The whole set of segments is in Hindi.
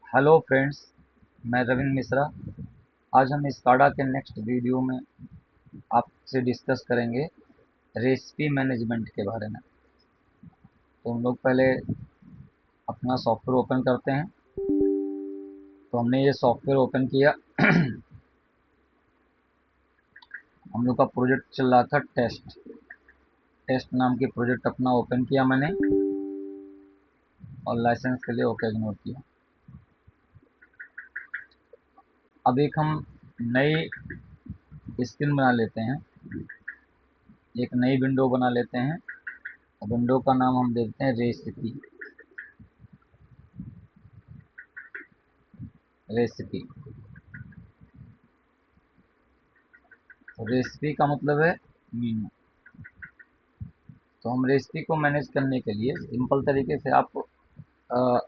हेलो फ्रेंड्स, मैं रविंद्र मिश्रा। आज हम स्काडा के नेक्स्ट वीडियो में आपसे डिस्कस करेंगे रेसिपी मैनेजमेंट के बारे में। तो हम लोग पहले अपना सॉफ्टवेयर ओपन करते हैं। तो हमने ये सॉफ्टवेयर ओपन किया। हम लोग का प्रोजेक्ट चल रहा था टेस्ट टेस्ट नाम की प्रोजेक्ट अपना ओपन किया मैंने, और लाइसेंस के लिए ओके इग्नोर किया। अब एक हम नई स्क्रीन बना लेते हैं, एक नई विंडो बना लेते हैं। विंडो का नाम हम देते हैं रेसिपी। रेसिपी रेसिपी का मतलब है मीनू। तो हम रेसिपी को मैनेज करने के लिए सिंपल तरीके से अ,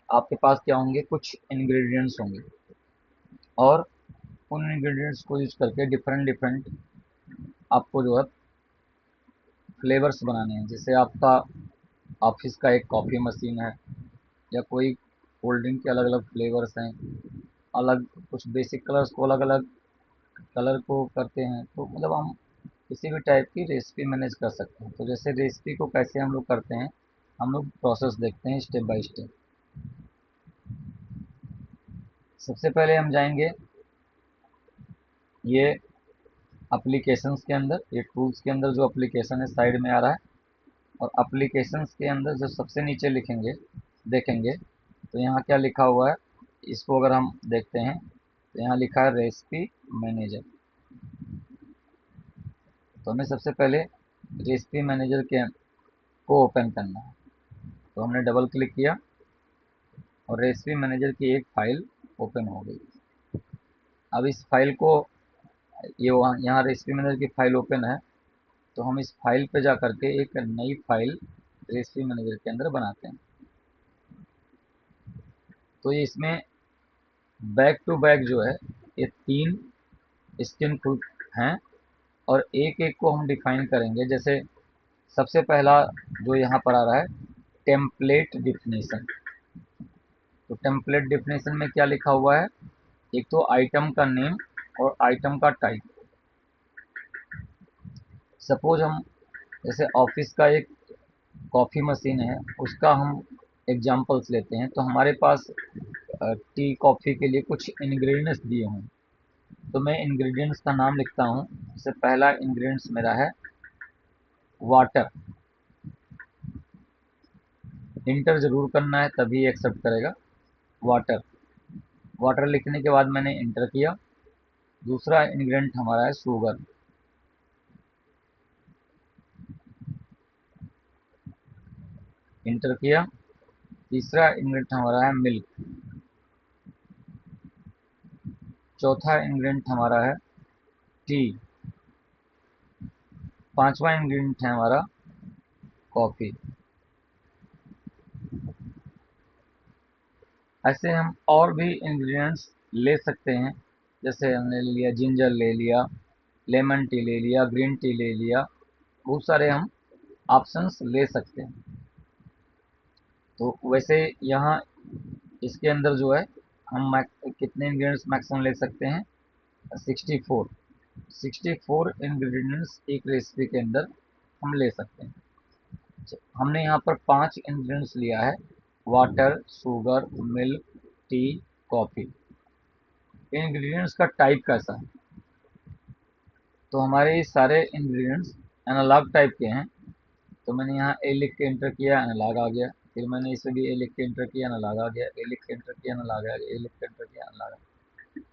आपके पास क्या होंगे, कुछ इंग्रेडिएंट्स होंगे, और उन इंग्रेडिएंट्स को यूज करके डिफरेंट डिफरेंट आपको जो है फ्लेवर्स बनाने हैं। जैसे आपका ऑफिस का एक कॉफ़ी मशीन है, या कोई कोल्ड ड्रिंक के अलग अलग फ्लेवर्स हैं, अलग कुछ बेसिक कलर्स को अलग अलग कलर को करते हैं। तो मतलब हम किसी भी टाइप की रेसिपी मैनेज कर सकते हैं। तो जैसे रेसिपी को कैसे हम लोग करते हैं, हम लोग प्रोसेस देखते हैं स्टेप बाय स्टेप। सबसे पहले हम जाएंगे ये एप्लीकेशंस के अंदर, ये टूल्स के अंदर जो एप्लीकेशन है साइड में आ रहा है, और एप्लीकेशंस के अंदर जो सबसे नीचे लिखेंगे देखेंगे, तो यहाँ क्या लिखा हुआ है, इसको अगर हम देखते हैं तो यहाँ लिखा है रेसिपी मैनेजर। तो हमें सबसे पहले रेसिपी मैनेजर के को ओपन करना है। तो हमने डबल क्लिक किया और रेसिपी मैनेजर की एक फाइल ओपन हो गई। अब इस फाइल को ये यहाँ रेसिपी मैनेजर की फाइल ओपन है, तो हम इस फाइल पे जा करके एक नई फाइल रेसिपी मैनेजर के अंदर बनाते हैं। तो ये इसमें बैक टू बैक जो है, ये 3 स्क्रीन खुल हैं, और एक एक को हम डिफाइन करेंगे। जैसे सबसे पहला जो यहाँ पर आ रहा है, टेम्पलेट डिफिनीशन। तो टेम्पलेट डिफिनीशन में क्या लिखा हुआ है, एक तो आइटम का नेम और आइटम का टाइप। सपोज हम जैसे ऑफिस का एक कॉफ़ी मशीन है, उसका हम एग्जांपल्स लेते हैं। तो हमारे पास टी कॉफ़ी के लिए कुछ इंग्रेडिएंट्स दिए हों, तो मैं इंग्रेडिएंट्स का नाम लिखता हूँ। जैसे पहला इंग्रेडिएंट्स मेरा है वाटर। इंटर ज़रूर करना है, तभी एक्सेप्ट करेगा। वाटर वाटर लिखने के बाद मैंने इंटर किया। दूसरा इंग्रेडिएंट हमारा है शुगर। इंटर किया। तीसरा इंग्रेडिएंट हमारा है मिल्क। चौथा इंग्रेडिएंट हमारा है टी। पांचवा इंग्रेडिएंट है हमारा कॉफ़ी। ऐसे हम और भी इंग्रेडिएंट्स ले सकते हैं। जैसे हमने ले लिया जिंजर, ले लिया लेमन टी, ले लिया ग्रीन टी, ले लिया, बहुत सारे हम ऑप्शंस ले सकते हैं। तो वैसे यहाँ इसके अंदर जो है, हम कितने इंग्रेडिएंट्स मैक्सिमम ले सकते हैं, 64। 64 इंग्रेडिएंट्स एक रेसिपी के अंदर हम ले सकते हैं। हमने यहाँ पर 5 इंग्रेडिएंट्स लिया है, water, sugar, milk, T, coffee. Ingredients का टाइप कैसा है, तो हमारे ये सारे इंग्रेडिएंट्स एनालॉग टाइप के हैं। तो मैंने यहाँ ए लिख के इंटर किया, एनालॉग आ गया। फिर मैंने इसे भी ए लिख के इंटर किया, एनालॉग आ गया। ए लिख के इंटर किया, एनालॉग आ गया। ए लिख के इंटर किया, एनालॉग आ गया।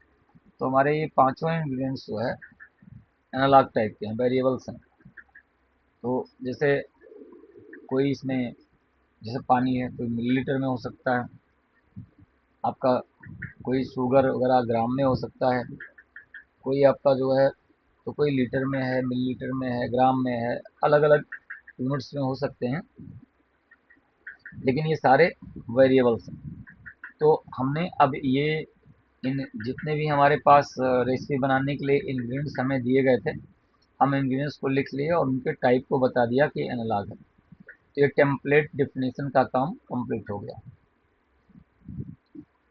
तो हमारे ये पांचों इंग्रेडिएंट्स जो है एनालॉग टाइप के हैं, वेरिएबल्स हैं। तो जैसे कोई इसमें, जैसे पानी है तो मिलीलीटर में हो सकता है आपका, कोई शुगर वगैरह ग्राम में हो सकता है, कोई आपका जो है तो कोई लीटर में है, मिलीलीटर में है, ग्राम में है, अलग अलग यूनिट्स में हो सकते हैं, लेकिन ये सारे वेरिएबल्स हैं। तो हमने अब ये इन जितने भी हमारे पास रेसिपी बनाने के लिए इंग्रेडिएंट्स हमें दिए गए थे, हम इंग्रेडिएंट्स को लिख लिए और उनके टाइप को बता दिया कि एनालॉग है। तो ये टेम्पलेट डिफिनीशन का काम कंप्लीट हो गया।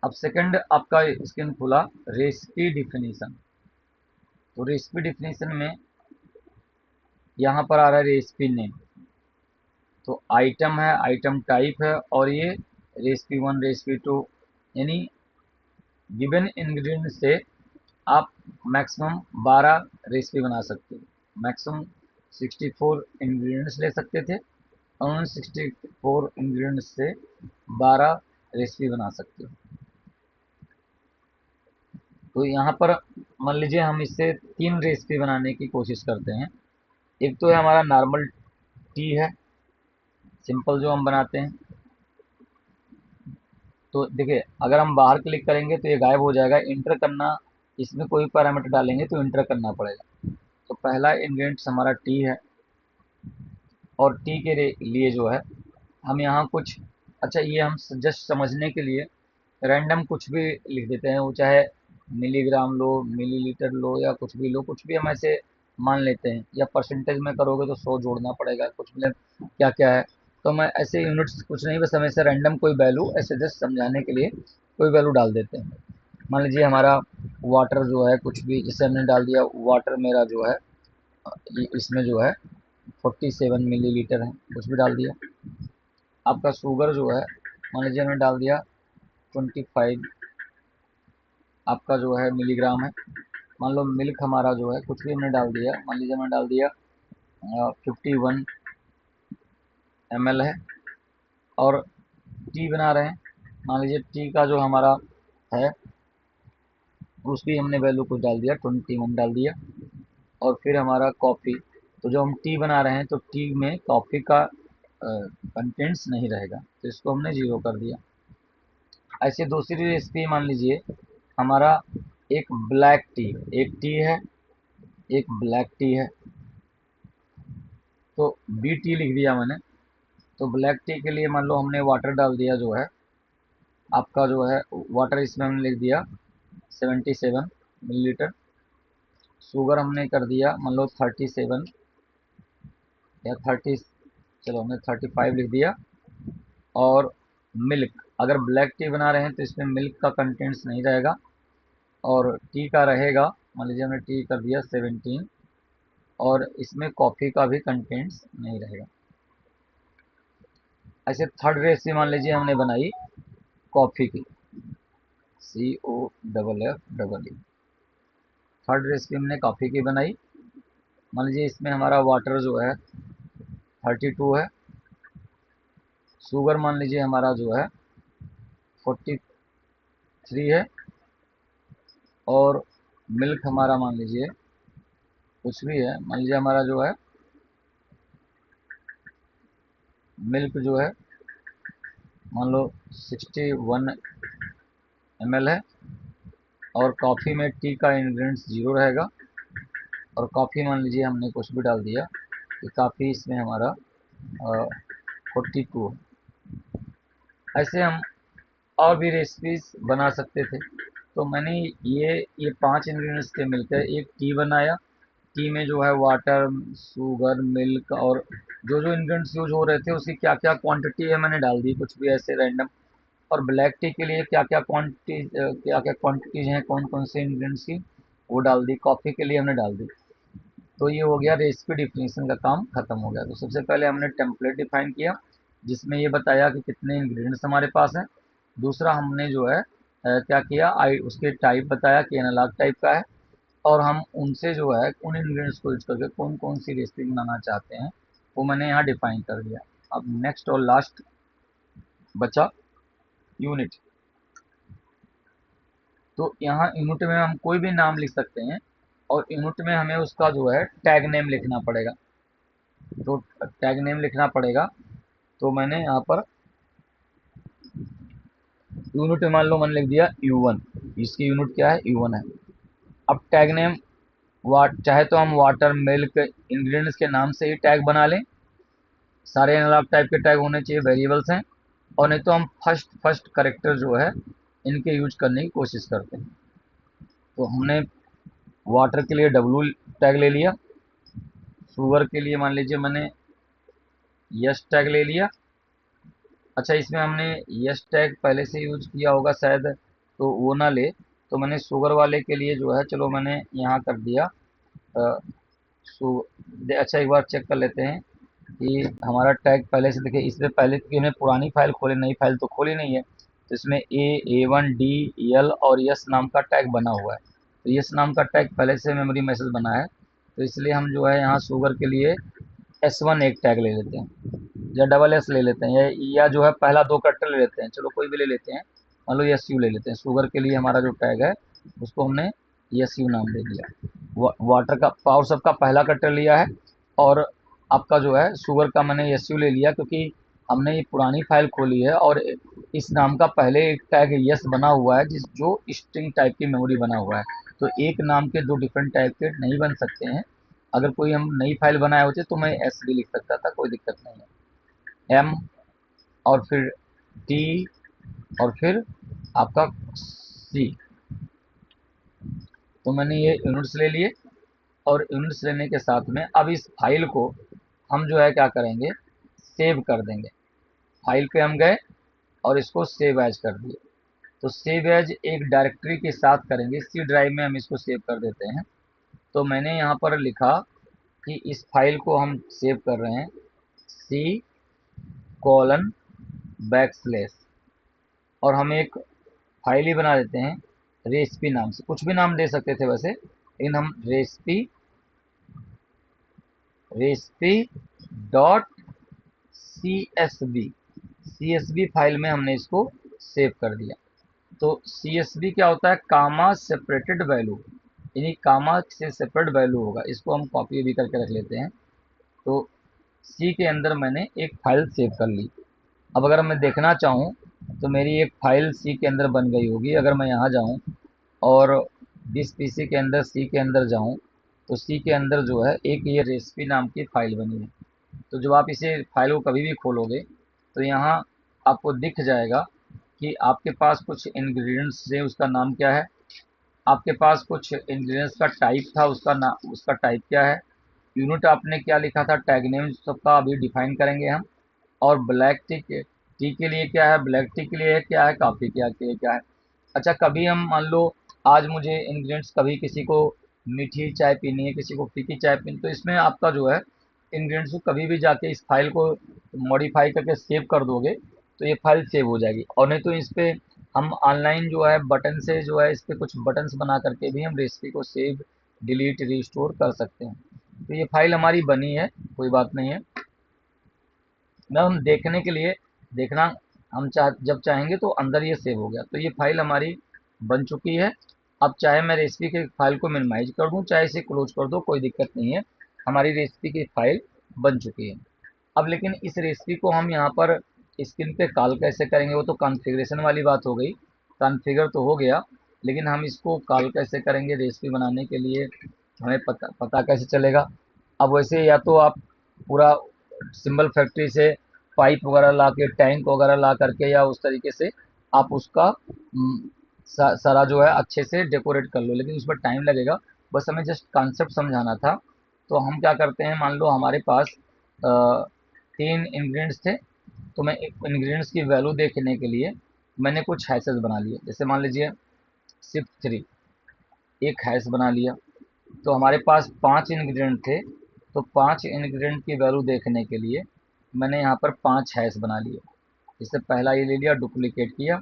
अब सेकंड आपका स्क्रीन खुला रेसिपी डिफिनीशन। तो रेसिपी डिफिनीशन में यहाँ पर आ रहा है रेसिपी नेम। तो आइटम है, आइटम टाइप है, और ये रेसिपी 1 रेसिपी 2, यानी गिवन इंग्रेडिएंट से आप मैक्सिमम 12 रेसिपी बना सकते हो। मैक्सिमम 64 इंग्रेडिएंट्स ले सकते थे और उन 64 इंग्रेडिएंट्स से 12 रेसिपी बना सकते हो। तो यहाँ पर मान लीजिए हम इससे 3 रेसिपी बनाने की कोशिश करते हैं। एक तो है हमारा नॉर्मल टी है, सिंपल जो हम बनाते हैं। तो देखिए अगर हम बाहर क्लिक करेंगे तो ये गायब हो जाएगा। इंटर करना, इसमें कोई पैरामीटर डालेंगे तो इंटर करना पड़ेगा। तो पहला इंग्रेडिएंट्स हमारा टी है, और टी के लिए जो है हम यहाँ कुछ, अच्छा ये हम जस्ट समझने के लिए रैंडम कुछ भी लिख देते हैं। वो चाहे मिलीग्राम लो, मिलीलीटर लो, या कुछ भी लो, कुछ भी हम ऐसे मान लेते हैं। या परसेंटेज में करोगे तो 100 जोड़ना पड़ेगा, कुछ मतलब क्या क्या है। तो मैं ऐसे यूनिट्स कुछ नहीं, बस हम ऐसे रैंडम कोई वैल्यू ऐसे जस्ट समझाने के लिए कोई वैल्यू डाल देते हैं। मान लीजिए हमारा वाटर जो है कुछ भी, जैसे हमने डाल दिया वाटर मेरा जो है इसमें जो है 47 मिलीलीटर है, कुछ भी डाल दिया। आपका शुगर जो है मान लीजिए हमने डाल दिया 25 आपका जो है मिलीग्राम है। मान लो मिल्क हमारा जो है कुछ भी हमने डाल दिया, मान लीजिए हमने डाल दिया 51 ml है। और टी बना रहे हैं, मान लीजिए टी का जो हमारा है उसकी हमने वैल्यू कुछ डाल दिया 21 डाल दिया। और फिर हमारा कॉफ़ी, तो जो हम टी बना रहे हैं तो टी में कॉफ़ी का कंटेंट्स नहीं रहेगा, तो इसको हमने 0 कर दिया। ऐसे दूसरी रेसिपी मान लीजिए हमारा एक ब्लैक टी, एक टी है, एक ब्लैक टी है। तो बी टी लिख दिया मैंने। तो ब्लैक टी के लिए मान लो हमने वाटर डाल दिया जो है आपका जो है वाटर, इसमें हमने लिख दिया 77 मिलीलीटर। शुगर हमने कर दिया मान लो 37 या 30, चलो हमने 35 लिख दिया। और मिल्क, अगर ब्लैक टी बना रहे हैं तो इसमें मिल्क का कंटेंट्स नहीं रहेगा, और टी का रहेगा। मान लीजिए हमने टी कर दिया 17, और इसमें कॉफ़ी का भी कंटेंट्स नहीं रहेगा। ऐसे थर्ड रेसिपी मान लीजिए हमने बनाई कॉफ़ी की, COFFE। थर्ड रेसिपी हमने कॉफ़ी की बनाई। मान लीजिए इसमें हमारा वाटर जो है 32 है, शुगर मान लीजिए हमारा जो है 43 है, और मिल्क हमारा मान लीजिए कुछ भी है, मान लीजिए हमारा जो है मिल्क जो है मान लो 61 ml है। और कॉफ़ी में टी का इंग्रेडिएंट्स 0 रहेगा, और कॉफ़ी मान लीजिए हमने कुछ भी डाल दिया कि कॉफ़ी इसमें हमारा 42 है। ऐसे हम और भी रेसिपीज बना सकते थे। तो मैंने ये 5 इंग्रेडिएंट्स के मिलकर एक टी बनाया। टी में जो है वाटर, शुगर, मिल्क, और जो जो इंग्रेडिएंट्स यूज हो रहे थे उसकी क्या क्या क्वांटिटी है मैंने डाल दी, कुछ भी ऐसे रैंडम। और ब्लैक टी के लिए क्या क्या क्वांटिटीज हैं, कौन कौन से इंग्रेडिएंट्स की, वो डाल दी। कॉफ़ी के लिए हमने डाल दी। तो ये हो गया रेसिपी डिफिनीशन का काम खत्म हो गया। तो सबसे पहले हमने टेम्पलेट डिफाइन किया जिसमें ये बताया कि कितने इंग्रेडिएंट्स हमारे पास हैं। दूसरा हमने जो है क्या किया, उसके टाइप बताया कि एनालॉग टाइप का है, और हम उनसे जो है उन इंग्रेडिएंट्स को यूज करके कौन कौन सी रेसिपी बनाना चाहते हैं वो मैंने यहाँ डिफाइन कर दिया। अब नेक्स्ट और लास्ट बचा यूनिट। तो यहाँ यूनिट में हम कोई भी नाम लिख सकते हैं, और यूनिट में हमें उसका जो है टैग नेम लिखना पड़ेगा। तो टैग नेम लिखना पड़ेगा। तो मैंने यहाँ पर यूनिट में मान लो मैंने लिख दिया U1, इसकी यूनिट क्या है U1 है। अब टैग नेम चाहे तो हम वाटर, मिल्क, इंग्रेडिएंट्स के नाम से ही टैग बना लें। सारे एनालॉग टाइप के टैग होने चाहिए, वेरिएबल्स हैं। और नहीं तो हम फर्स्ट फर्स्ट करेक्टर जो है इनके यूज करने की कोशिश करते हैं। तो हमने वाटर के लिए W टैग ले लिया, शुगर के लिए मान लीजिए मैंने यस टैग ले लिया। अच्छा इसमें हमने यस टैग पहले से यूज किया होगा शायद, तो वो ना ले। तो मैंने शुगर वाले के लिए जो है, चलो मैंने यहाँ कर दिया। अ, अच्छा, एक बार चेक कर लेते हैं कि हमारा टैग पहले से, देखिए इससे पहले, क्योंकि हमने पुरानी फाइल खोले, नई फाइल तो खोली नहीं है, तो इसमें A1D L और यस नाम का टैग बना हुआ है। तो यस नाम का टैग पहले से मेमोरी मैसेज बना है, तो इसलिए हम जो है यहाँ शुगर के लिए S1 एक टैग ले लेते हैं, या डबल एस ले लेते हैं, या जो है पहला दो कैरेक्टर ले लेते हैं, चलो कोई भी ले लेते हैं। मान लो यस यू ले लेते हैं, शुगर के लिए हमारा जो टैग है उसको हमने यस यू नाम दे दिया। वाटर का, पावर सप का पहला कैरेक्टर लिया है, और आपका जो है शुगर का मैंने एस यू ले लिया, क्योंकि हमने ये पुरानी फाइल खोली है और इस नाम का पहले एक टैग यस बना हुआ है, जिस जो स्ट्रिंग टाइप की मेमोरी बना हुआ है। तो एक नाम के दो डिफरेंट टाइप के नहीं बन सकते हैं। अगर कोई हम नई फाइल बनाए होते तो मैं एस भी लिख सकता था, कोई दिक्कत नहीं है। एम, और फिर टी, और फिर आपका सी। तो मैंने ये यूनिट्स ले लिए, और यूनिट्स लेने के साथ में अब इस फाइल को हम जो है क्या करेंगे, सेव कर देंगे। फाइल पे हम गए और इसको सेव एज कर दिए। तो सेव एज एक डायरेक्टरी के साथ करेंगे, सी ड्राइव में हम इसको सेव कर देते हैं। तो मैंने यहाँ पर लिखा कि इस फाइल को हम सेव कर रहे हैं C:\\, और हम एक फाइल ही बना देते हैं रेसिपी नाम से। कुछ भी नाम दे सकते थे वैसे, लेकिन हम recipe recipe dot CSV file में हमने इसको सेव कर दिया। तो CSV क्या होता है, कामा सेपरेटेड वैल्यू, यानी कामा से सेपरेट वैल्यू होगा। इसको हम कॉपी भी करके रख लेते हैं। तो सी के अंदर मैंने एक फाइल सेव कर ली। अब अगर मैं देखना चाहूँ तो मेरी एक फाइल सी के अंदर बन गई होगी। अगर मैं यहाँ जाऊँ और दिस पीसी के अंदर सी के अंदर जाऊँ, तो सी के अंदर जो है एक ये रेसिपी नाम की फाइल बनी है। तो जब आप इसे फाइल को कभी भी खोलोगे तो यहाँ आपको दिख जाएगा कि आपके पास कुछ इंग्रेडिएंट्स है, उसका नाम क्या है। आपके पास कुछ इंग्रेडिएंट्स का टाइप था, उसका नाम, उसका टाइप क्या है। यूनिट आपने क्या लिखा था, टैग नेम सबका अभी डिफाइन करेंगे हम। और ब्लैक टी के, टी के लिए क्या है, ब्लैक टी के लिए क्या है, कॉफ़ी के लिए क्या है। अच्छा, कभी हम मान लो आज मुझे इंग्रेडिएंट्स, कभी किसी को मीठी चाय पीनी है, किसी को फीकी चाय पीनी, तो इसमें आपका जो है इंग्रेडिएंट्स को कभी भी जाके इस फाइल को मॉडिफाई करके सेव कर दोगे तो ये फाइल सेव हो जाएगी। और नहीं तो इस पे हम ऑनलाइन जो है बटन से जो है, इस पे कुछ बटन्स बना करके भी हम रेसिपी को सेव, डिलीट, रिस्टोर कर सकते हैं। तो ये फाइल हमारी बनी है, कोई बात नहीं है। मैं हम देखने के लिए, देखना, हम जब चाहेंगे तो अंदर ये सेव हो गया। तो ये फाइल हमारी बन चुकी है। अब चाहे मैं रेसिपी के फाइल को मिनिमाइज कर दूं, चाहे इसे क्लोज कर दो, कोई दिक्कत नहीं है। हमारी रेसिपी की फाइल बन चुकी है। अब लेकिन इस रेसिपी को हम यहाँ पर स्क्रीन पे कॉल कैसे करेंगे, वो तो कॉन्फ़िगरेशन वाली बात हो गई। कॉन्फ़िगर तो हो गया, लेकिन हम इसको कॉल कैसे करेंगे रेसिपी बनाने के लिए, हमें पता पता कैसे चलेगा। अब वैसे या तो आप पूरा सिंबल फैक्ट्री से पाइप वगैरह ला के, टैंक वगैरह ला करके, या उस तरीके से आप उसका सारा जो है अच्छे से डेकोरेट कर लो, लेकिन उसमें टाइम लगेगा। बस हमें जस्ट कॉन्सेप्ट समझाना था। तो हम क्या करते हैं, मान लो हमारे पास अ, 3 इंग्रेडिएंट्स थे। तो मैं इंग्रेडिएंट्स की वैल्यू देखने के लिए मैंने कुछ हैशेस बना लिए। जैसे मान लीजिए SIP3 एक हैश बना लिया। तो हमारे पास 5 इंग्रेडिएंट थे, तो 5 इंग्रेडिएंट की वैल्यू देखने के लिए मैंने यहाँ पर 5 हैश बना लिए। जैसे पहला ये ले लिया, डुप्लीकेट किया।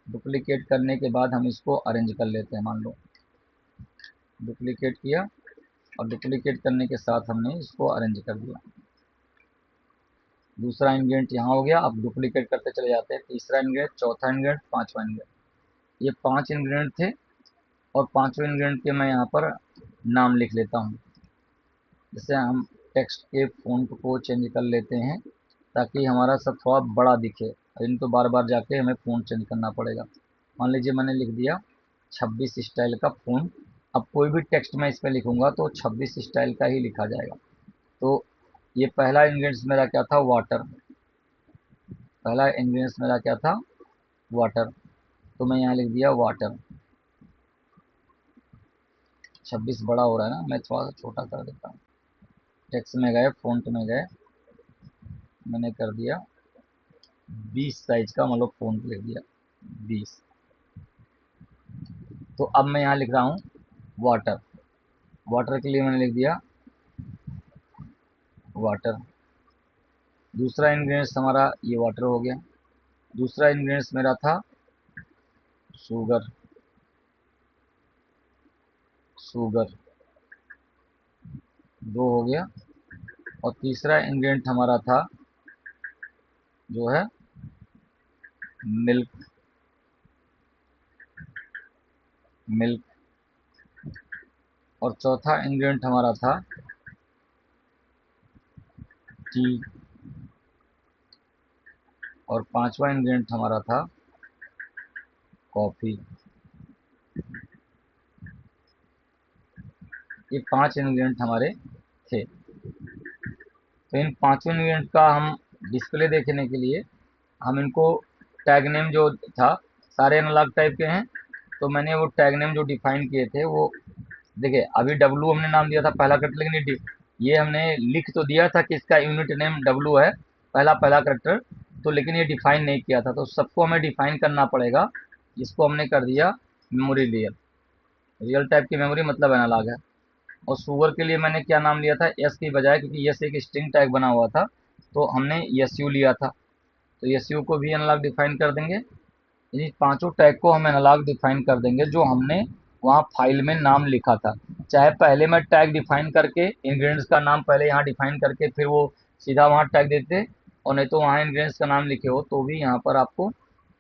डुप्लीकेट करने के बाद हम इसको अरेंज कर लेते हैं। मान लो डुप्लीकेट किया, और डुप्लीकेट करने के साथ हमने इसको अरेंज कर दिया। दूसरा इंग्रेडिएंट यहाँ हो गया। अब डुप्लीकेट करते चले जाते हैं, तीसरा इंग्रेडिएंट, चौथा इंग्रेडिएंट, पांचवा इंग्रेडिएंट। ये 5 इंग्रेडिएंट थे, और पांचवें इंग्रेडिएंट के मैं यहाँ पर नाम लिख लेता हूँ। जैसे हम टेक्स्ट के फ़ॉन्ट को चेंज कर लेते हैं ताकि हमारा सब थोड़ा बड़ा दिखे, इन तो बार बार जाके हमें फ़ॉन्ट चेंज करना पड़ेगा। मान लीजिए मैंने लिख दिया 26 स्टाइल का फ़ॉन्ट। अब कोई भी टेक्स्ट मैं इस पर लिखूंगा तो 26 स्टाइल का ही लिखा जाएगा। तो ये पहला इंग्रेडिएंट्स मेरा क्या था, वाटर। पहला इंग्रेडिएंट्स मेरा क्या था, वाटर। तो मैं यहाँ लिख दिया वाटर। 26 बड़ा हो रहा है ना, मैं थोड़ा सा छोटा कर देता हूँ। टेक्स्ट में गए, फ़ॉन्ट में गए, मैंने कर दिया 20 साइज का, मतलब फ़ॉन्ट लिख दिया 20। तो अब मैं यहाँ लिख रहा हूँ वाटर। वाटर के लिए मैंने लिख दिया वाटर। दूसरा इंग्रेडिएंट्स हमारा ये वाटर हो गया। दूसरा इंग्रेडिएंट्स मेरा था शुगर। शुगर दो हो गया। और तीसरा इंग्रेडिएंट हमारा था जो है मिल्क। मिल्क। और चौथा इंग्रेडिएंट हमारा था टी। और पांचवा इंग्रेडिएंट हमारा था कॉफ़ी। ये 5 इंग्रेडिएंट हमारे थे। तो इन पांचों इंग्रेडिएंट का हम डिस्प्ले देखने के लिए हम इनको टैग नेम जो था, सारे अलग टाइप के हैं, तो मैंने वो टैग नेम जो डिफाइन किए थे वो देखिए। अभी डब्लू हमने नाम दिया था पहला करेक्टर, लेकिन ये हमने लिख तो दिया था कि इसका यूनिट नेम डब्लू है, पहला पहला करेक्टर, तो लेकिन ये डिफाइन नहीं किया था, तो सबको हमें डिफाइन करना पड़ेगा। इसको हमने कर दिया मेमोरी रियल। रियल टाइप की मेमोरी मतलब एनालॉग है। और शुगर के लिए मैंने क्या नाम लिया था, एस की बजाय, क्योंकि एस एक स्ट्रिंग टैग बना हुआ था, तो हमने एस यू लिया था। तो एस यू को भी एनालॉग डिफाइन कर देंगे। इन पांचों टैग को हम एनालॉग डिफाइन कर देंगे जो हमने वहाँ फाइल में नाम लिखा था। चाहे पहले मैं टैग डिफाइन करके इंग्रेडिएंट्स का नाम पहले यहाँ डिफाइन करके फिर वो सीधा वहाँ टैग देते, और नहीं तो वहाँ इंग्रेडिएंट्स का नाम लिखे हो, तो भी यहाँ पर आपको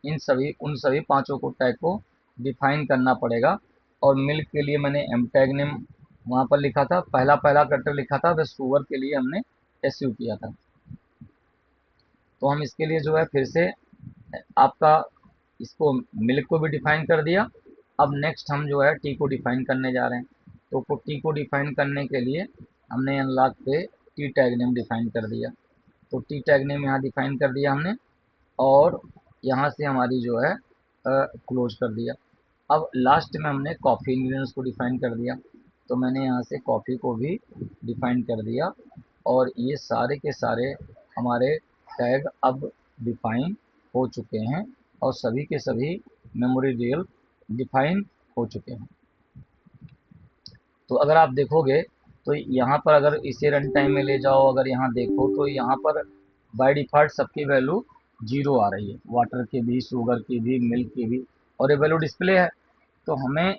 उन सभी पांचों को टैग को डिफाइन करना पड़ेगा। और मिल्क के लिए मैंने एम टैग नेम वहाँ पर लिखा था, पहला पहला करेक्टर लिखा था, फिर शुगर के लिए हमने एस यू किया था। तो हम इसके लिए जो है फिर से आपका इसको मिल्क को भी डिफाइन कर दिया। अब नेक्स्ट हम जो है टी को डिफाइन करने जा रहे हैं। तो टी को डिफाइन करने के लिए हमने अनलॉक पे टी टैग नेम डिफाइन कर दिया। तो टी टैग नेम यहाँ डिफाइन कर दिया हमने, और यहाँ से हमारी जो है क्लोज कर दिया। अब लास्ट में हमने कॉफ़ी इंग्रेडिएंट्स को डिफाइन कर दिया, तो मैंने यहाँ से कॉफ़ी को भी डिफाइन कर दिया। और ये सारे के सारे हमारे टैग अब डिफाइन हो चुके हैं, और सभी के सभी मेमोरी रियल डिफाइन हो चुके हैं। तो अगर आप देखोगे तो यहाँ पर अगर इसे रन टाइम में ले जाओ, अगर यहाँ देखो तो यहाँ पर बाय डिफ़ॉल्ट सबकी वैल्यू जीरो आ रही है, वाटर की भी, शुगर की भी, मिल्क की भी, और ये वैल्यू डिस्प्ले है। तो हमें,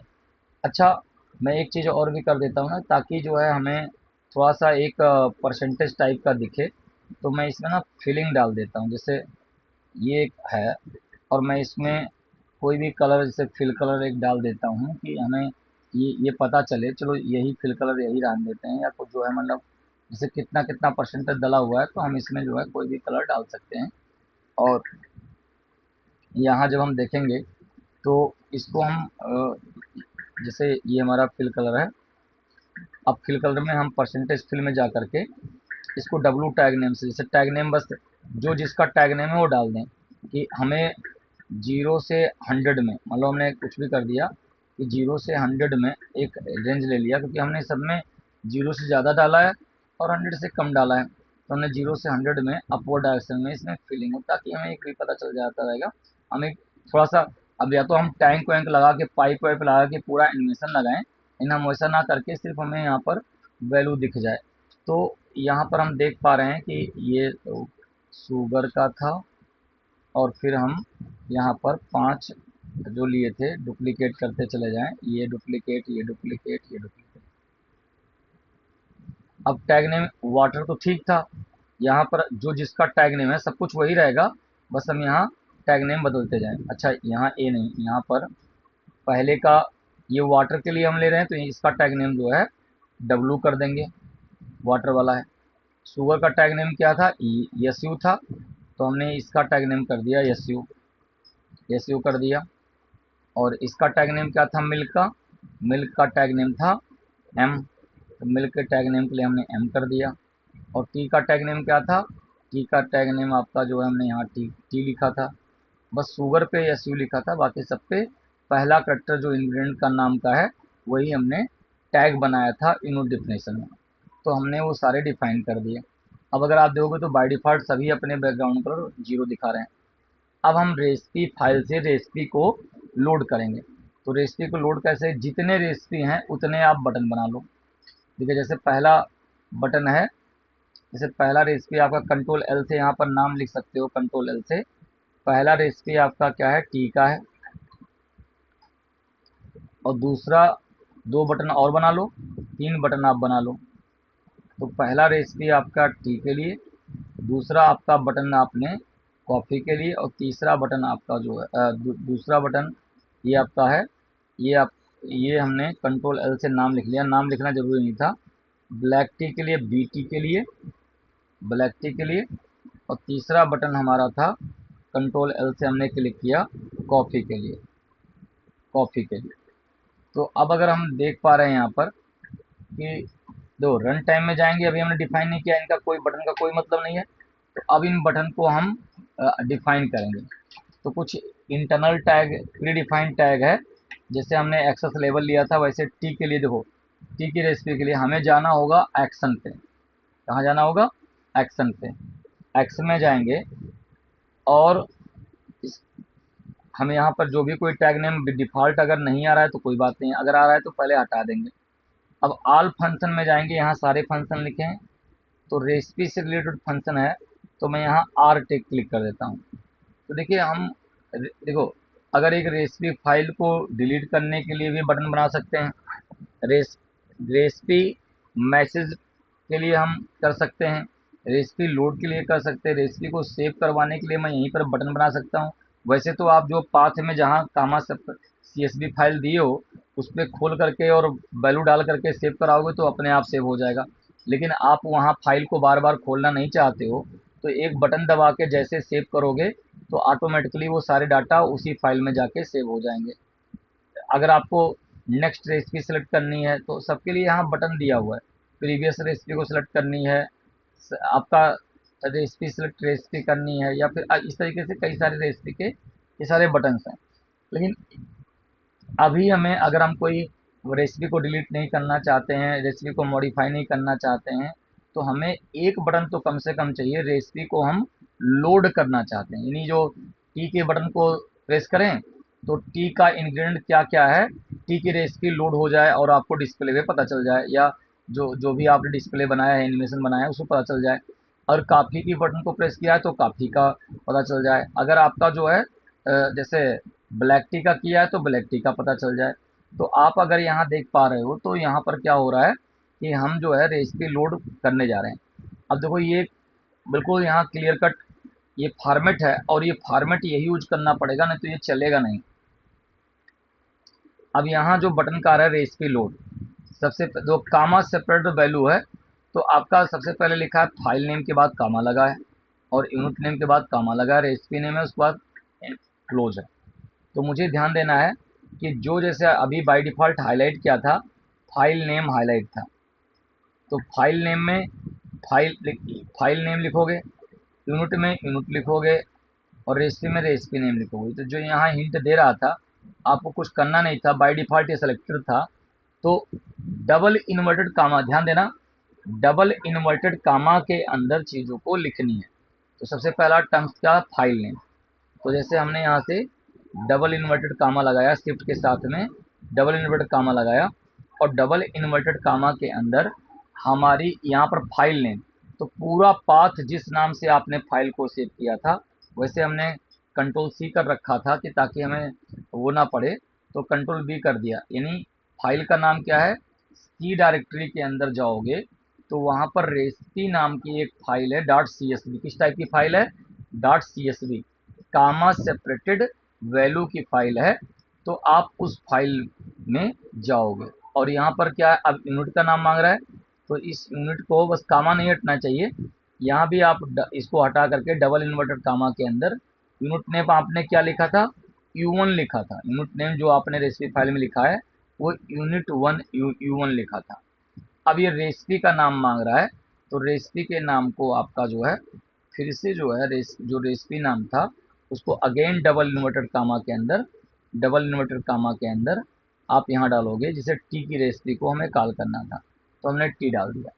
अच्छा, मैं एक चीज़ और भी कर देता हूँ ना, ताकि जो है हमें थोड़ा सा एक परसेंटेज टाइप का दिखे, तो मैं इसमें ना फिलिंग डाल देता हूँ। जैसे ये एक है, और मैं इसमें कोई भी कलर, जैसे फिल कलर एक डाल देता हूँ कि हमें ये पता चले, चलो यही फिल कलर यही डाल देते हैं, या कुछ जो है मतलब जैसे कितना कितना परसेंटेज डला हुआ है, तो हम इसमें जो है कोई भी कलर डाल सकते हैं। और यहाँ जब हम देखेंगे तो इसको हम जैसे ये हमारा फिल कलर है। अब फिल कलर में हम परसेंटेज फिल में जा करके इसको डब्लू टैग नेम से, जैसे टैग नेम बस जो जिसका टैग नेम है वो डाल दें, कि हमें 0 से 100 में, मतलब हमने कुछ भी कर दिया कि 0 से 100 में एक रेंज ले लिया, क्योंकि हमने सब में 0 से ज़्यादा डाला है और 100 से कम डाला है, तो हमने 0 से 100 में अपवर्ड डायरेक्शन में इसमें फिलिंग हो, ताकि हमें एक भी पता चल जाता रहेगा। हमें थोड़ा सा, अब या तो हम टैंक वैंक लगा के, पाइप वाइप लगा के पूरा एनिमेशन लगाएं, इन हम वैसा ना करके सिर्फ हमें यहाँ पर वैल्यू दिख जाए। तो यहाँ पर हम देख पा रहे हैं कि ये तो शुगर का था, और फिर हम यहाँ पर 5 जो लिए थे डुप्लीकेट करते चले जाएं, ये डुप्लीकेट, ये डुप्लीकेट, ये डुप्लीकेट। अब टैग नेम वाटर तो ठीक था, यहाँ पर जो जिसका टैग नेम है सब कुछ वही रहेगा, बस हम यहाँ टैग नेम बदलते जाएं। अच्छा, यहाँ ए नहीं, यहाँ पर पहले का, ये वाटर के लिए हम ले रहे हैं, तो इसका टैग नेम जो है डब्लू कर देंगे, वाटर वाला है। शुगर का टैग नेम क्या था, एस यू था, तो हमने इसका टैग नेम कर दिया एस यू। एस यू कर दिया। और इसका टैग नेम क्या था, मिल्क का, मिल्क का टैग नेम था एम, तो मिल्क के टैग नेम के लिए हमने एम कर दिया। और टी का टैग नेम क्या था, टी का टैग नेम आपका जो है हमने यहाँ टी लिखा था। बस शुगर पे एस यू लिखा था, बाकी सब पे पहला करेक्टर जो इंग्रेडिएंट का नाम का है वही हमने टैग बनाया था यूनिट डेफिनेशन में, तो हमने वो सारे डिफाइन कर दिए। अब अगर आप देखोगे तो बाय डिफ़ॉल्ट सभी अपने बैकग्राउंड पर जीरो दिखा रहे हैं। अब हम रेसिपी फाइल से रेसिपी को लोड करेंगे। तो रेसिपी को लोड कैसे, जितने रेसिपी हैं उतने आप बटन बना लो। ठीक है, जैसे पहला बटन है, जैसे पहला रेसिपी आपका कंट्रोल एल से यहाँ पर नाम लिख सकते हो, कंट्रोल एल से पहला रेसिपी आपका क्या है, टी का है। और दूसरा 2 बटन और बना लो, 3 बटन आप बना लो। तो पहला रेसिपी आपका टी के लिए, दूसरा आपका बटन आपने कॉफ़ी के लिए, और तीसरा बटन आपका जो है दूसरा बटन ये आपका है, ये हमने कंट्रोल एल से नाम लिख लिया, नाम लिखना जरूरी नहीं था। ब्लैक टी के लिए, बी टी के लिए, ब्लैक टी के लिए। और तीसरा बटन हमारा था कंट्रोल एल से हमने क्लिक किया कॉफ़ी के लिए, कॉफ़ी के लिए। तो अब अगर हम देख पा रहे हैं यहाँ पर कि दो रन टाइम में जाएंगे, अभी हमने डिफाइन नहीं किया, इनका कोई बटन का कोई मतलब नहीं है। तो अब इन बटन को हम डिफाइन करेंगे। तो कुछ internal tag, pre defined tag है, जैसे हमने एक्सेस लेवल लिया था, वैसे टी के लिए देखो, टी की रेसिपी के लिए हमें जाना होगा एक्शन पे। कहाँ जाना होगा, एक्शन पे। एक्शन में जाएंगे और इस हमें यहाँ पर जो भी कोई टैग नेम डिफ़ॉल्ट अगर नहीं आ रहा है तो कोई बात नहीं, अगर आ रहा है तो पहले हटा देंगे। अब ऑल फंक्शन में जाएंगे, यहाँ सारे फंक्शन लिखे हैं, तो रेसिपी से रिलेटेड फंक्शन है, तो मैं यहाँ आर टेक क्लिक कर देता हूँ। तो देखिए हम देखो, अगर एक रेसिपी फाइल को डिलीट करने के लिए भी बटन बना सकते हैं, रेस रेसिपी मैसेज के लिए हम कर सकते हैं, रेसिपी लोड के लिए कर सकते हैं, रेसिपी को सेव करवाने के लिए मैं यहीं पर बटन बना सकता हूँ। वैसे तो आप जो पाथ में जहाँ कामा CSV फाइल दिए हो उस पर खोल करके और वैल्यू डाल करके सेव कराओगे तो अपने आप सेव हो जाएगा। लेकिन आप वहाँ फाइल को बार बार खोलना नहीं चाहते हो, तो एक बटन दबा के जैसे सेव करोगे तो ऑटोमेटिकली वो सारे डाटा उसी फाइल में जाके सेव हो जाएंगे। अगर आपको नेक्स्ट रेसिपी सेलेक्ट करनी है तो सबके लिए यहाँ बटन दिया हुआ है, प्रीवियस रेसिपी को सिलेक्ट करनी है, आपका रेसिपी सेलेक्ट रेसिपी करनी है, या फिर इस तरीके से कई सारे रेसिपी के ये सारे बटन्स हैं। लेकिन अभी हमें, अगर हम कोई रेसिपी को डिलीट नहीं करना चाहते हैं, रेसिपी को मॉडिफाई नहीं करना चाहते हैं, तो हमें एक बटन तो कम से कम चाहिए, रेसिपी को हम लोड करना चाहते हैं, यानी जो टी के बटन को प्रेस करें तो टी का इंग्रेडिएंट क्या क्या है, टी की रेसिपी लोड हो जाए और आपको डिस्प्ले पे पता चल जाए, या जो जो भी आपने डिस्प्ले बनाया है, एनिमेशन बनाया है, उसको पता चल जाए। और काफ़ी की बटन को प्रेस किया है तो काफ़ी का पता चल जाए। अगर आपका जो है जैसे ब्लैक टी का किया है तो ब्लैक टी का पता चल जाए। तो आप अगर यहाँ देख पा रहे हो तो यहाँ पर क्या हो रहा है कि हम जो है रेसिपी लोड करने जा रहे हैं। अब देखो ये बिल्कुल यहाँ क्लियर कट ये फॉर्मेट है, और ये फॉर्मेट यही यूज करना पड़ेगा, नहीं तो ये चलेगा नहीं। अब यहाँ जो बटन का आ रहा है रेसिपी लोड, सबसे जो कामा सेपरेट वैल्यू है, तो आपका सबसे पहले लिखा है फाइल नेम के बाद कामा लगा है, और यूनिट नेम के बाद कामा लगा है, रेसिपी नेम है उसके बाद क्लोज है। तो मुझे ध्यान देना है कि जो जैसे अभी बाय डिफ़ॉल्ट हाईलाइट किया था, फाइल नेम हाईलाइट था, तो फाइल नेम में फाइल नेम लिखोगे, यूनिट में यूनिट लिखोगे, और रेसिपी में रेसिपी नेम लिखोगे। तो जो यहाँ हिंट दे रहा था, आपको कुछ करना नहीं था, बाय डिफ़ॉल्ट ये सेलेक्टेड था। तो डबल इन्वर्टेड कामा, ध्यान देना, डबल इन्वर्टेड कामा के अंदर चीज़ों को लिखनी है। तो सबसे पहला टर्म्स का फाइल नेम, तो जैसे हमने यहाँ से डबल इन्वर्टेड कामा लगाया, शिफ्ट के साथ में डबल इन्वर्टेड कामा लगाया, और डबल इन्वर्टेड कामा के अंदर हमारी यहाँ पर फाइल नेम, तो पूरा पाथ जिस नाम से आपने फाइल को सेव किया था वैसे हमने कंट्रोल C कर रखा था कि ताकि हमें वो ना पड़े, तो कंट्रोल V कर दिया। यानी फाइल का नाम क्या है, C डायरेक्टरी के अंदर जाओगे तो वहाँ पर रेसिपी नाम की एक फाइल है डॉट CSV, किस टाइप की फाइल है, डॉट CSV, कामा सेपरेटेड वैल्यू की फाइल है। तो आप उस फाइल में जाओगे, और यहाँ पर क्या है, अब यूनिट का नाम मांग रहा है, तो इस यूनिट को बस कामा नहीं हटना चाहिए, यहाँ भी आप इसको हटा करके डबल इन्वर्टेड कामा के अंदर यूनिट नेम आपने क्या लिखा था, U1 लिखा था। यूनिट नेम जो आपने रेसिपी फाइल में लिखा है वो यूनिट 1 U1 लिखा था। अब ये रेसिपी का नाम मांग रहा है, तो रेसिपी के नाम को आपका जो है फिर से जो है जो रेसिपी नाम था उसको अगेन डबल इन्वर्टेड कामा के अंदर, डबल इन्वर्टेड कामा के अंदर आप यहाँ डालोगे, जिसे टी की रेसिपी को हमें कॉल करना था, तो हमने टी डाल दिया।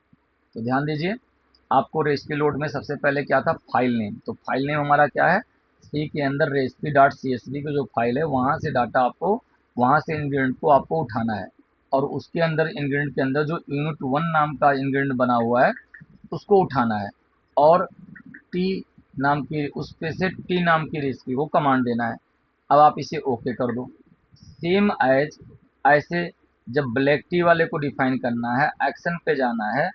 तो ध्यान दीजिए, आपको रेसिपी लोड में सबसे पहले क्या था, फाइल नेम, तो फाइल नेम हमारा क्या है, सी के अंदर रेसिपी डॉट CSV की जो फाइल है वहाँ से डाटा आपको वहाँ से इंग्रेडिएंट को आपको उठाना है और उसके अंदर इंग्रेडिएंट के अंदर जो यूनिट 1 नाम का इंग्रेडिएंट बना हुआ है उसको उठाना है और टी नाम की उस पे से टी नाम की रेसिपी को कमांड देना है। अब आप इसे ओके कर दो। सेम एज ऐसे जब ब्लैक टी वाले को डिफाइन करना है, एक्शन पे जाना है।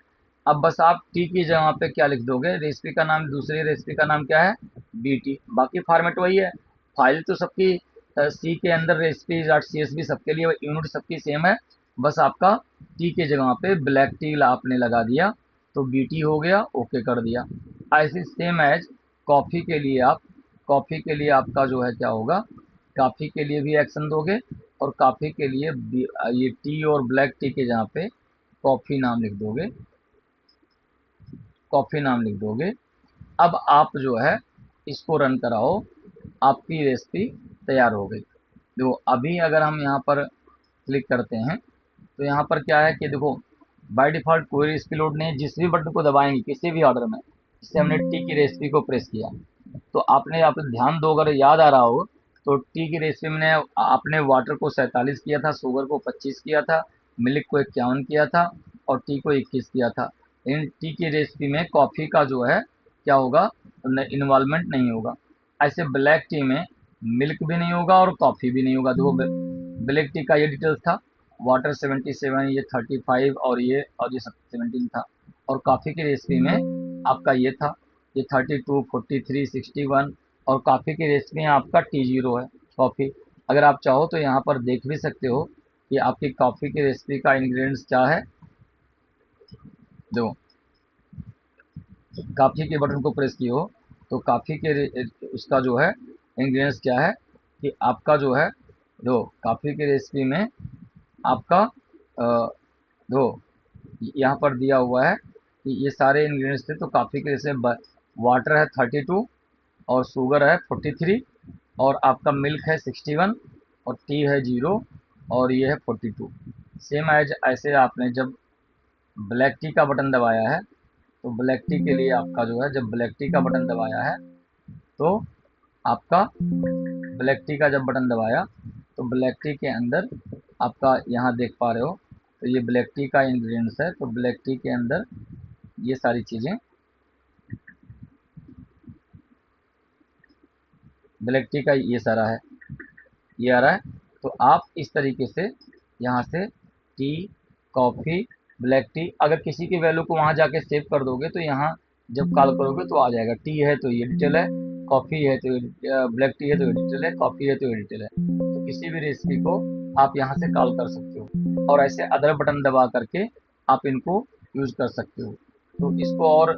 अब बस आप टी की जगह पे क्या लिख दोगे, रेसिपी का नाम, दूसरी रेसिपी का नाम क्या है, बी टी। बाकी फॉर्मेट वही है, फाइल तो सबकी सी के अंदर recipe dot C S B सबके लिए यूनिट सबकी सेम है। बस आपका टी के जगह पे ब्लैक टी आपने लगा दिया तो बी टी हो गया, ओके कर दिया। ऐसे सेम एज कॉफ़ी के लिए आप, कॉफ़ी के लिए आपका जो है क्या होगा, कॉफ़ी के लिए भी एक्शन दोगे और कॉफ़ी के लिए ये टी और ब्लैक टी के जहाँ पे कॉफ़ी नाम लिख दोगे, कॉफ़ी नाम लिख दोगे। अब आप जो है इसको रन कराओ, आपकी रेसिपी तैयार हो गई। देखो अभी अगर हम यहाँ पर क्लिक करते हैं तो यहाँ पर क्या है कि देखो बाय डिफ़ॉल्ट कोई रेसिपी लोड नहीं है। जिस भी बटन को दबाएंगे किसी भी ऑर्डर में, जैसे हमने टी की रेसिपी को प्रेस किया तो आपने आप ध्यान दो, अगर याद आ रहा हो तो टी की रेसिपी में आपने वाटर को 47 किया था, शुगर को 25 किया था, मिल्क को 51 किया था और टी को 21 किया था। इन टी की रेसिपी में कॉफ़ी का जो है क्या होगा, इन्वॉल्वमेंट नहीं होगा। ऐसे ब्लैक टी में मिल्क भी नहीं होगा और कॉफ़ी भी नहीं होगा। देखो ब्लैक टी का ये डिटेल्स था, वाटर 77, ये 35 और ये 17 था। और कॉफ़ी की रेसिपी में आपका ये था, ये 32, 43, 61 और कॉफ़ी की रेसिपी में आपका T0 है कॉफ़ी। अगर आप चाहो तो यहाँ पर देख भी सकते हो कि आपकी कॉफ़ी की रेसिपी का इंग्रेडिएंट्स क्या है। देखो कॉफ़ी के बटन को प्रेस किए हो तो कॉफ़ी के उसका जो है इंग्रेडिएंट्स क्या है कि आपका जो है, दो कॉफ़ी की रेसिपी में आपका दो यहाँ पर दिया हुआ है कि ये सारे इंग्रेडिएंट्स थे। तो कॉफ़ी के रेसिपी वाटर है 32 और शुगर है 43 और आपका मिल्क है 61 और टी है 0 और ये है 42। सेम एज ऐसे आपने जब ब्लैक टी का बटन दबाया है तो ब्लैक टी के लिए आपका जो है, जब ब्लैक टी का बटन दबाया है तो आपका ब्लैक टी का जब बटन दबाया तो ब्लैक टी के अंदर आपका यहाँ देख पा रहे हो तो ये ब्लैक टी का इंग्रेडिएंट्स है। तो ब्लैक टी के अंदर ये सारी चीज़ें, ब्लैक टी का ये सारा है, ये आ रहा है। तो आप इस तरीके से यहाँ से टी, कॉफ़ी, ब्लैक टी, अगर किसी की वैल्यू को वहाँ जाके सेव कर दोगे तो यहाँ जब कॉल करोगे तो आ जाएगा। टी है तो ये डिटेल है, कॉफ़ी है तो ब्लैक टी है तो ये डिटेल है, कॉफ़ी है तो ये डिटेल है। तो किसी भी रेसिपी को आप यहाँ से कॉल कर सकते हो और ऐसे अदर बटन दबा करके आप इनको यूज़ कर सकते हो। तो इसको और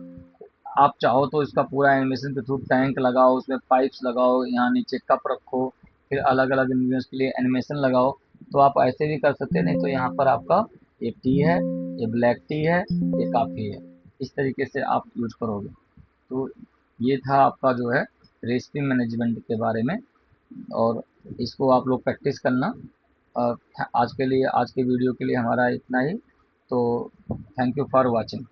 आप चाहो तो इसका पूरा एनिमेशन के थ्रू टैंक लगाओ, उसमें पाइप्स लगाओ, यहाँ नीचे कप रखो, फिर अलग अलग इंग्रेडिएंट्स के लिए एनिमेशन लगाओ। तो आप ऐसे भी कर सकते हैं, नहीं तो यहाँ पर आपका ये टी है, ये ब्लैक टी है, ये कॉफ़ी है, इस तरीके से आप यूज करोगे। तो ये था आपका जो है रेसिपी मैनेजमेंट के बारे में और इसको आप लोग प्रैक्टिस करना। आज के लिए, आज के वीडियो के लिए हमारा इतना ही। तो थैंक यू फॉर वॉचिंग।